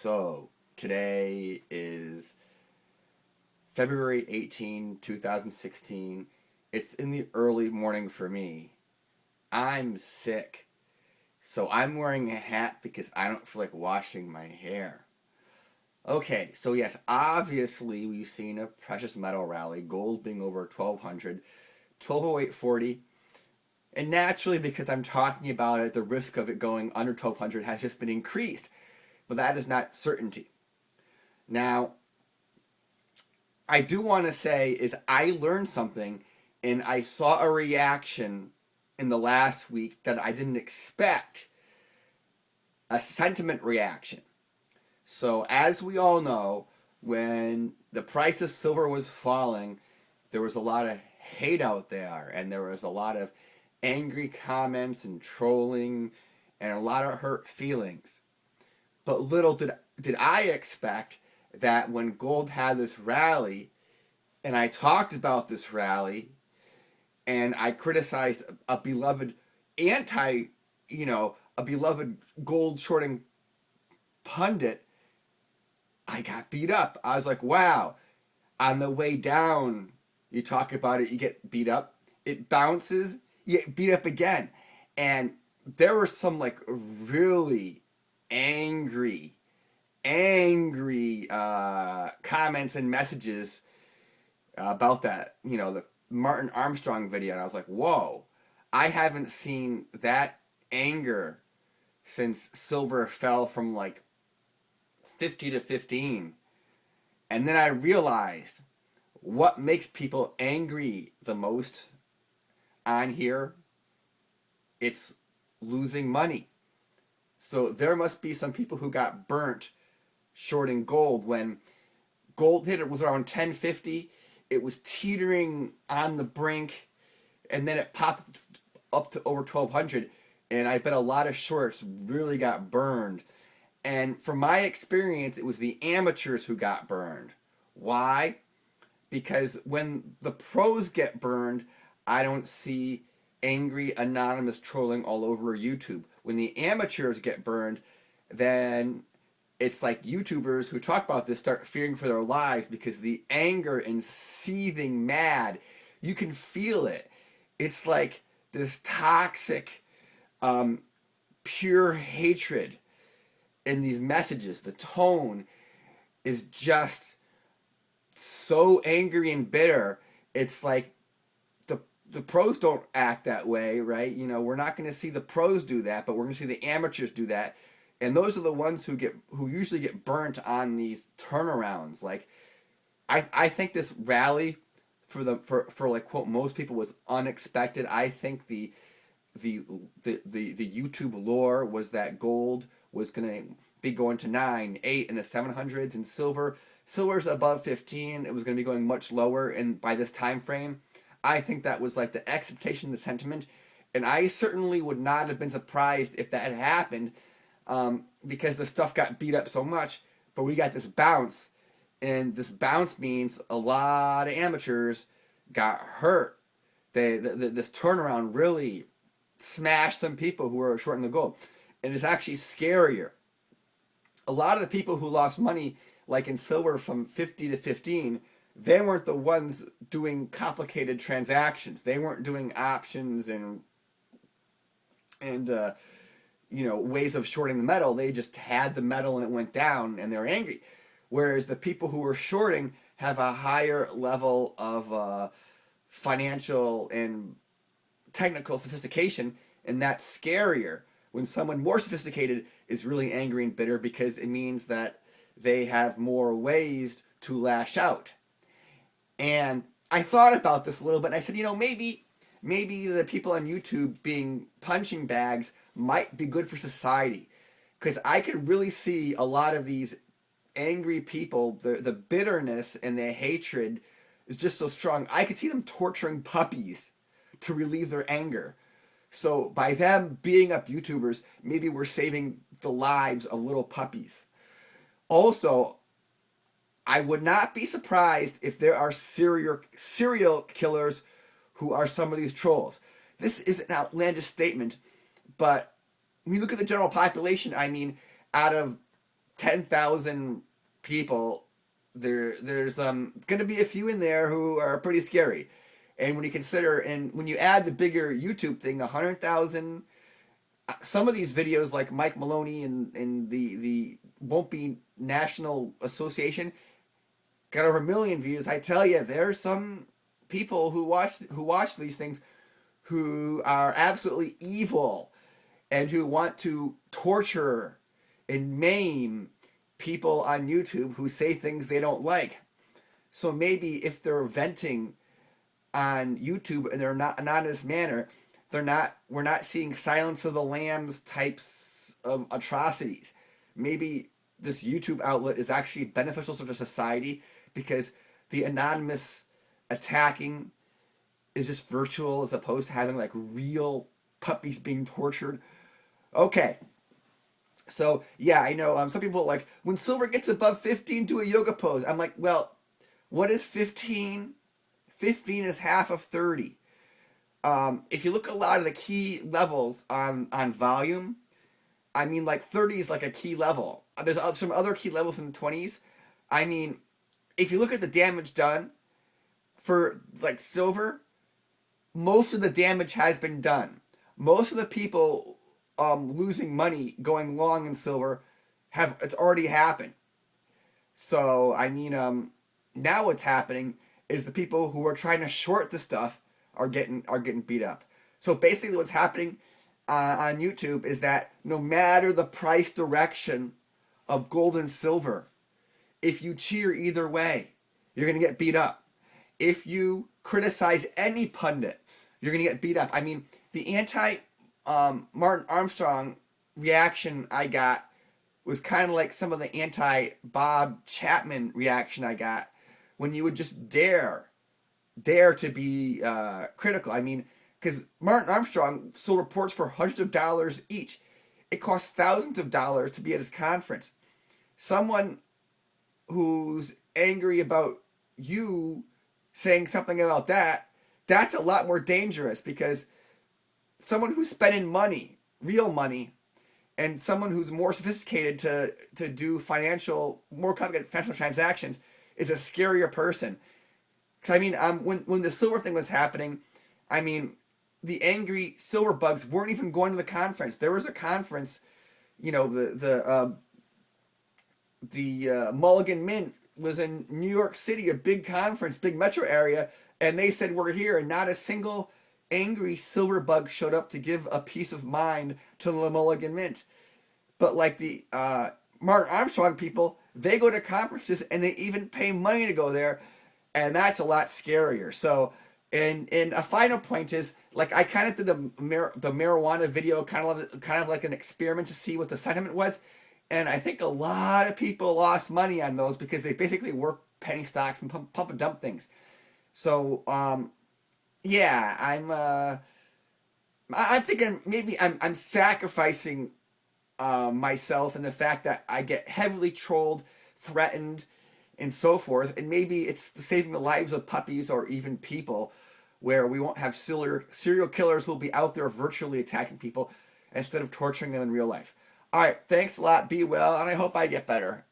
So, today is February 18, 2016. It's in the early morning for me. I'm sick. So, I'm wearing a hat because I don't feel like washing my hair. Okay, so yes, obviously we've seen a precious metal rally, gold being over 1200, 1208.40. And naturally, because I'm talking about it, the risk of it going under 1200 has just been increased. But that is not certainty. Now, I do want to say is I learned something and I saw a reaction in the last week that I didn't expect, a sentiment reaction. So as we all know, when the price of silver was falling, there was a lot of hate out there and there was a lot of angry comments and trolling and a lot of hurt feelings. But little did I expect that when gold had this rally, and I talked about this rally, and I criticized a beloved anti, a beloved gold shorting pundit, I got beat up. I was like, wow. On the way down, you talk about it, you get beat up. It bounces, you get beat up again. And there were some like really angry comments and messages about that, the Martin Armstrong video. And I was like, whoa, I haven't seen that anger since silver fell from like 50 to 15. And then I realized what makes people angry the most on here, it's losing money. So there must be some people who got burnt shorting gold when gold hit. It was around 1050. It was teetering on the brink, and then it popped up to over 1200. And I bet a lot of shorts really got burned. And from my experience, it was the amateurs who got burned. Why? Because when the pros get burned, I don't see angry anonymous trolling all over YouTube. When the amateurs get burned, then it's like YouTubers who talk about this start fearing for their lives because the anger and seething mad, you can feel it. It's like this toxic, pure hatred in these messages. The tone is just so angry and bitter. It's like the pros don't act that way, right? We're not going to see the pros do that, but we're going to see the amateurs do that. And those are the ones who usually get burnt on these turnarounds. Like I think this rally for like quote most people was unexpected. I think the YouTube lore was that gold was going to be going to 9, 8 in the 700s, and silver's above 15. It was going to be going much lower, and by this time frame, I think that was like the expectation, the sentiment, and I certainly would not have been surprised if that had happened, because the stuff got beat up so much. But we got this bounce, and this bounce means a lot of amateurs got hurt. This turnaround really smashed some people who were shorting the gold, and it's actually scarier. A lot of the people who lost money, like in silver from 50 to 15, they weren't the ones doing complicated transactions. They weren't doing options and ways of shorting the metal. They just had the metal and it went down and they were angry. Whereas the people who were shorting have a higher level of financial and technical sophistication, and that's scarier when someone more sophisticated is really angry and bitter, because it means that they have more ways to lash out. And I thought about this a little bit, and I said, maybe the people on YouTube being punching bags might be good for society, because I could really see a lot of these angry people, the bitterness and the hatred is just so strong. I could see them torturing puppies to relieve their anger. So by them beating up YouTubers, maybe we're saving the lives of little puppies. Also, I would not be surprised if there are serial killers who are some of these trolls. This is an outlandish statement, but when you look at the general population, I mean, out of 10,000 people, there's going to be a few in there who are pretty scary. And when you consider, and when you add the bigger YouTube thing, 100,000, some of these videos like Mike Maloney and the Won't Be National Association got over 1 million views. I tell you, there's some people who watch these things who are absolutely evil and who want to torture and maim people on YouTube who say things they don't like. So maybe if they're venting on YouTube in their not anonymous manner, we're not seeing Silence of the Lambs types of atrocities. Maybe this YouTube outlet is actually beneficial to society because the anonymous attacking is just virtual as opposed to having like real puppies being tortured. Okay. So yeah, I know some people are like, when silver gets above 15, do a yoga pose. I'm like, well, what is 15? 15 is half of 30. If you look at a lot of the key levels on volume, I mean, like 30 is like a key level. There's some other key levels in the 20s. I mean, if you look at the damage done for like silver, most of the damage has been done. Most of the people losing money going long in silver it's already happened. So I mean, now what's happening is the people who are trying to short the stuff are getting beat up. So basically, what's happening on YouTube is that no matter the price direction of gold and silver, if you cheer either way, you're gonna get beat up. If you criticize any pundit, you're gonna get beat up. I mean, the anti Martin Armstrong reaction I got was kind of like some of the anti Bob Chapman reaction I got when you would just dare to be critical. I mean, because Martin Armstrong sold reports for hundreds of dollars each. It cost thousands of dollars to be at his conference. Someone who's angry about you saying something about that's a lot more dangerous because someone who's spending money, real money, and someone who's more sophisticated to do more complicated financial transactions is a scarier person. Because I mean, when the silver thing was happening, I mean, the angry silver bugs weren't even going to the conference. There was a conference, the Mulligan Mint was in New York City, a big conference, big metro area, and they said we're here, and not a single angry silver bug showed up to give a peace of mind to the Mulligan Mint. But like the Martin Armstrong people, they go to conferences and they even pay money to go there, and that's a lot scarier. So, and a final point is, like, I kind of did the marijuana video kind of like an experiment to see what the sentiment was, and I think a lot of people lost money on those because they basically work penny stocks and pump and dump things. So, yeah, I'm thinking maybe I'm sacrificing myself and the fact that I get heavily trolled, threatened, and so forth, and maybe it's saving the lives of puppies or even people, where we won't have serial killers who will be out there virtually attacking people instead of torturing them in real life. All right, thanks a lot. Be well, and I hope I get better.